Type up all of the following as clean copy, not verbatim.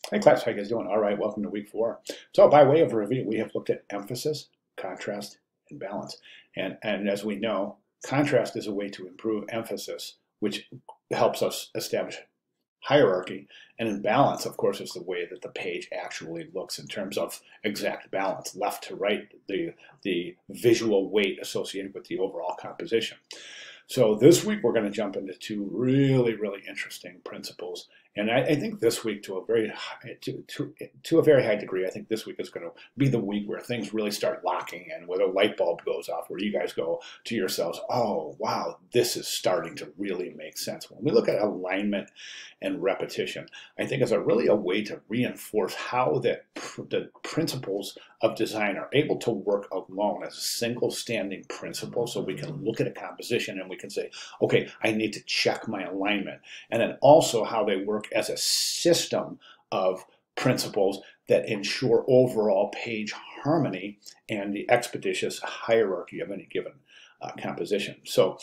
Hey class, how you guys doing? All right, welcome to week 4. So by way of review, we have looked at emphasis, contrast, and balance. And as we know, contrast is a way to improve emphasis, which helps us establish hierarchy. And in balance, of course, is the way that the page actually looks in terms of exact balance, left to right, the visual weight associated with the overall composition. So this week we're going to jump into two really interesting principles, and I think this week to a very high degree, I think this week is going to be the week where things really start locking in, where the light bulb goes off, where you guys go to yourselves, "Oh wow, this is starting to really make sense." When we look at alignment and repetition, I think is really a way to reinforce how the principles of design are able to work alone as a single standing principle. So we can look at a composition and we can say, okay, I need to check my alignment. And then also how they work as a system of principles that ensure overall page harmony and the expeditious hierarchy of any given composition. So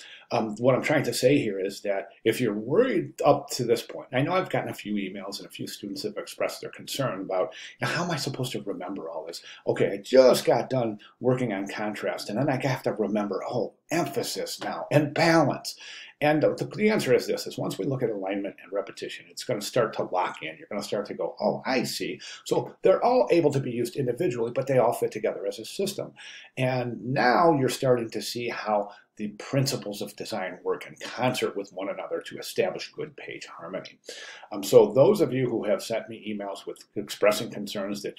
what I'm trying to say here is that if you're worried up to this point, I know I've gotten a few emails and a few students have expressed their concern about, how am I supposed to remember all this? Okay, I just got done working on contrast, and then I have to remember, emphasis now and balance. And the answer is this, is once we look at alignment and repetition, it's going to start to lock in. You're going to start to go, oh, I see. So they're all able to be used individually, but they all fit together as a system. And now you're starting to see how the principles of design work in concert with one another to establish good page harmony. So those of you who have sent me emails with expressing concerns that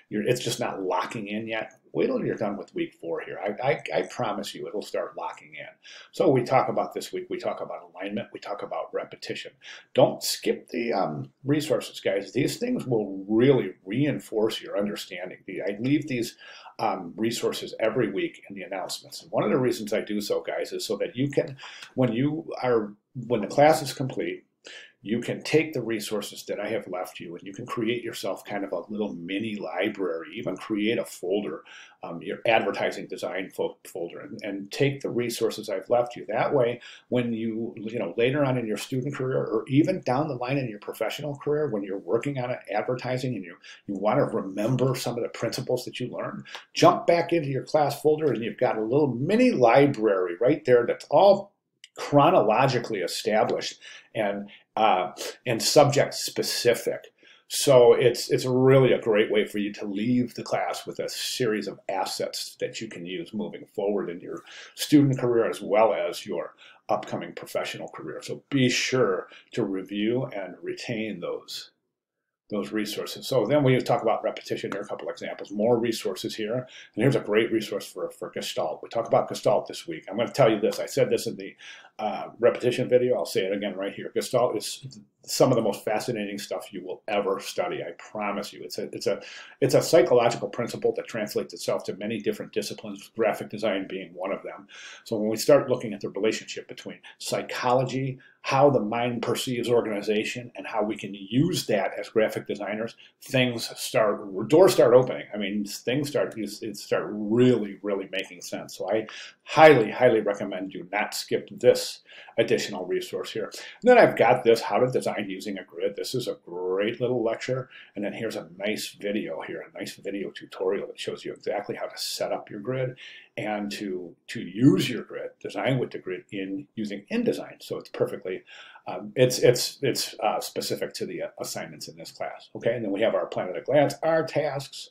it's just not locking in yet, wait till you're done with week 4 here. I promise you it'll start locking in. So we talk about this week, we talk about alignment, we talk about repetition. Don't skip the resources, guys. These things will really reinforce your understanding. I leave these resources every week in the announcements. And one of the reasons I do so, guys, is so that you can, when the class is complete, you can take the resources that I have left you and you can create yourself kind of a little mini library, even create a folder, your advertising design folder, and take the resources I've left you. That way, when you later on in your student career or even down the line in your professional career, when you're working on advertising and you want to remember some of the principles that you learned, jump back into your class folder and you've got a little mini library right there that's all chronologically established and subject specific. So it's really a great way for you to leave the class with a series of assets that you can use moving forward in your student career as well as your upcoming professional career. So be sure to review and retain those resources. So then we talk about repetition. Here are a couple examples, more resources here. And here's a great resource for Gestalt. We talk about Gestalt this week. I'm going to tell you this. I said this in the repetition video. I'll say it again right here. Gestalt is some of the most fascinating stuff you will ever study. I promise you. It's a psychological principle that translates itself to many different disciplines, graphic design being one of them. So when we start looking at the relationship between psychology, how the mind perceives organization, and how we can use that as graphic designers, doors start opening. I mean, things start really making sense. So I highly recommend you not skip this additional resource here. And then I've got this, how to design using a grid. This is a great little lecture. And then here's a nice video here, a nice video tutorial that shows you exactly how to set up your grid and to use your grid, design with the grid using InDesign. So it's perfectly, it's specific to the assignments in this class. Okay, and then we have our plan at a glance, our tasks,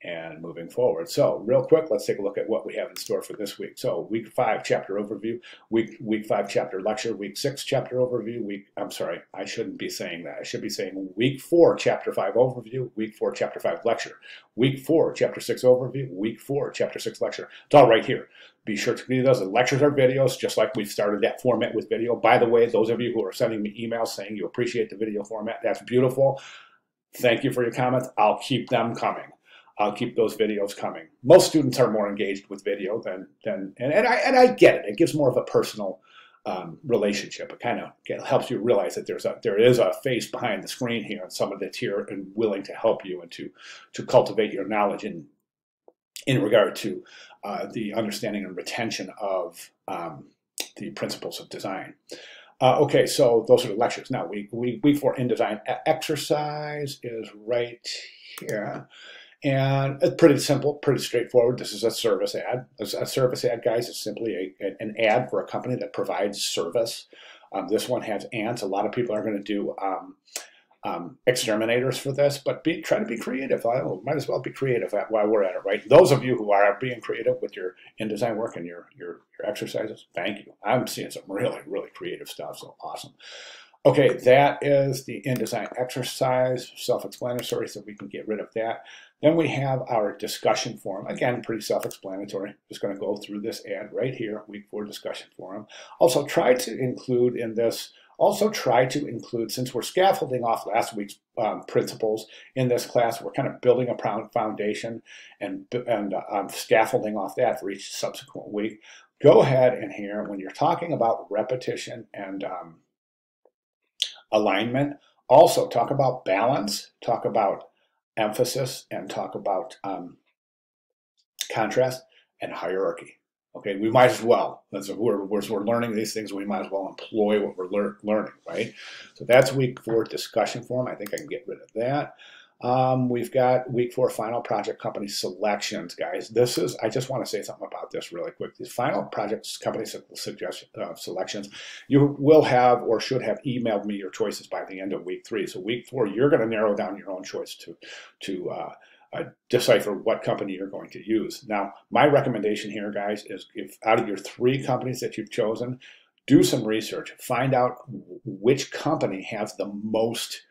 and moving forward. So real quick, let's take a look at what we have in store for this week. So week 5 chapter overview, week 5 chapter lecture, week 6 chapter overview, I'm sorry, I shouldn't be saying that. I should be saying week 4 chapter 5 overview, week 4 chapter 5 lecture, week 4 chapter 6 overview, week 4 chapter 6 lecture. It's all right here. Be sure to do those. The lectures are videos, just like we've started that format with video. By the way, those of you who are sending me emails saying you appreciate the video format, that's beautiful. Thank you for your comments. I'll keep them coming. I'll keep those videos coming. Most students are more engaged with video and I get it. It gives more of a personal relationship. It kind of helps you realize that there is a face behind the screen here and someone that's here and willing to help you and to cultivate your knowledge in regard to the understanding and retention of the principles of design. Okay, so those are the lectures. Now, week 4 InDesign exercise is right here. And it's pretty simple, pretty straightforward. This is a service ad. A service ad, guys, is simply an ad for a company that provides service. This one has ants. A lot of people are going to do exterminators for this, but try to be creative. Might as well be creative while we're at it, right? Those of you who are being creative with your InDesign work and your exercises, thank you. I'm seeing some really, really creative stuff, so awesome. Okay, that is the InDesign exercise, self-explanatory, so we can get rid of that. Then we have our discussion forum. Again, pretty self-explanatory. Just going to go through this ad right here, week 4 discussion forum. Also, try to include in this, since we're scaffolding off last week's principles in this class, we're kind of building a foundation and scaffolding off that for each subsequent week. Go ahead and here, when you're talking about repetition and alignment, also talk about balance, talk about emphasis, and talk about contrast and hierarchy. Okay, we might as well, as we're learning these things, we might as well employ what we're learning, right? So that's week 4 discussion forum. I think I can get rid of that. We've got week 4 final project company selections, guys. This is, I just want to say something about this really quick. These final project company selections, you will have or should have emailed me your choices by the end of week 3. So week 4, you're going to narrow down your own choice to decipher what company you're going to use. Now, my recommendation here, guys, is if out of your 3 companies that you've chosen, do some research. Find out which company has the most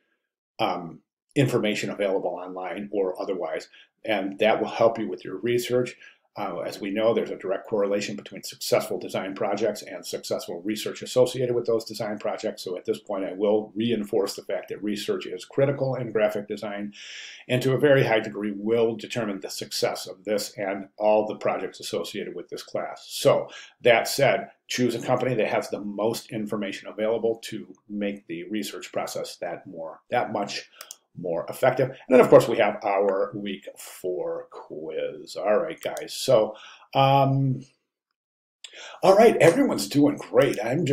information available online or otherwise, and that will help you with your research. As we know, there's a direct correlation between successful design projects and successful research associated with those design projects. So at this point, I will reinforce the fact that research is critical in graphic design, and to a very high degree will determine the success of this and all the projects associated with this class. So that said, choose a company that has the most information available to make the research process that much more effective. And then, of course, we have our week 4 quiz. All right, guys. So, all right, everyone's doing great. I'm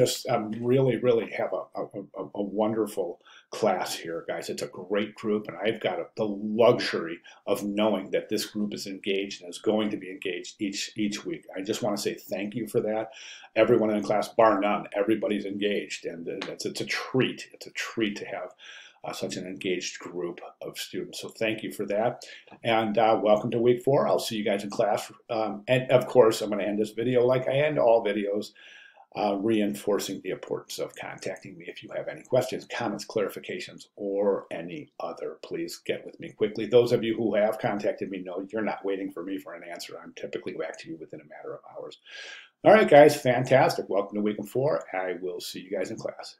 really, really have a wonderful class here, guys. It's a great group, and I've got the luxury of knowing that this group is engaged and is going to be engaged each week. I just want to say thank you for that. Everyone in the class, bar none, everybody's engaged, and it's a treat. It's a treat to have such an engaged group of students. So thank you for that. And welcome to week 4. I'll see you guys in class. And of course, I'm going to end this video like I end all videos, reinforcing the importance of contacting me if you have any questions, comments, clarifications, or any other. Please get with me quickly. Those of you who have contacted me know you're not waiting for me for an answer. I'm typically back to you within a matter of hours. All right, guys, fantastic. Welcome to week 4. I will see you guys in class.